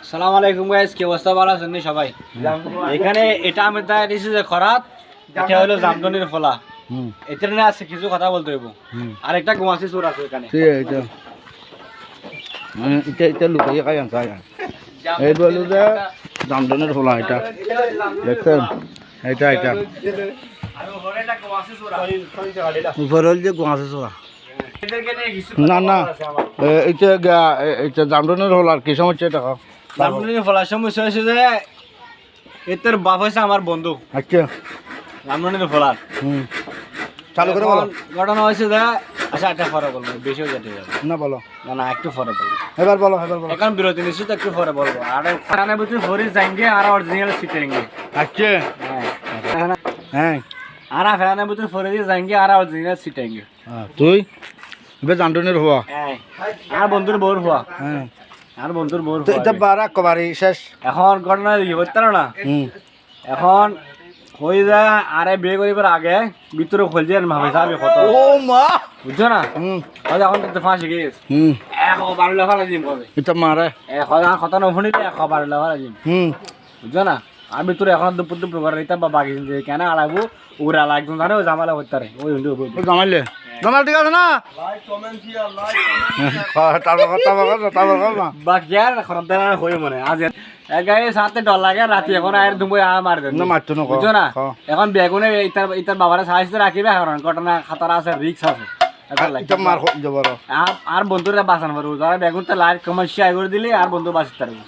আসসালামু আলাইকুম গাইস, কি অবস্থা? ভালো আছেন নি সবাই? এখানে এটা আমি তাই দিছি যে খরাত, এটা হলো জামদনির ফলা। এটার নিয়ে আছে কিছু কথা বলতে হইব। আর একটা গোয়াসি চোর আছে এখানে। এটা এটা এটা লুকাই খাই আনতে এই বলু যে জামদনের ফলা এটা দেখছেন এটা এটা আর ওরে একটা গোয়াসি চোর আছে। উপরে যে গোয়াছে চোরা এদেরকে নিয়ে কিছু না না কথা আছে আমার। এটা এটা জামদনের হল আর কি সমস্যা এটা খাও জামদনির ফলা সমস্যা হয়েছে যে এদের বাপ হয়েছে আমার বন্ধু আচ্ছা জামদনির ফলার। চালু করে বলো ঘটনা হয়েছে যে আচ্ছা একটা পরে বলবো, বেশি হয়ে যেতে যাবে না বলো না না একটু পরে বলবো। এবার বলো এখন বিরতি নিশ্চিত একটু পরে বলবো। আর খানে বুঝি ফরি যাইঙ্গে আর অরিজিনাল সিটেঙ্গে। আচ্ছা হ্যাঁ হ্যাঁ আর ফেরানে বুঝি ফরি দিয়ে যাইঙ্গে আর অরিজিনাল সিটেঙ্গে। তুই এবার জামদনের হওয়া হ্যাঁ আর বন্ধুর বউর হওয়া। হ্যাঁ আর বন্ধুর বউর তো এটা বারা কবারি শেষ এখন ঘটনা কি হতে না। এখন হয়ে যায় আরে বিয়ে করিবার আগে ভিতরে খুলছে ভাবে সাহেব কত ও মা বুঝছো না। এখন তো ফাঁসি গিয়েছে এখন 12 লাখ দিম কবে এটা মারে এখন কথা নশুনিলে 12 লাখ দিম বুঝছো না। আর ভিতরে এখন দুপুর দুপুর করে এটা বা বাকি কেন আলাবো ওরা একজন জানে ওই জামালা হতে পারে ওই জামাইলে জামাল ঠিক আছে না বাকি আর খরচ দেনা হয়ে মনে আজ গায়ে সাথে ডর লাগে রাতে এখন আর দুপুর মার দেন বুঝছো না। এখন বেগুনে ইতার বাবারা সাহায্য রাখিবে কারণ ঘটনা খাতারা আছে রিক্স আছে আর বন্ধুরা বাঁচানো পারবো যারা বেগুনটা লাইট সমস্যা করে দিলে আর বন্ধু বাঁচতে পারবো।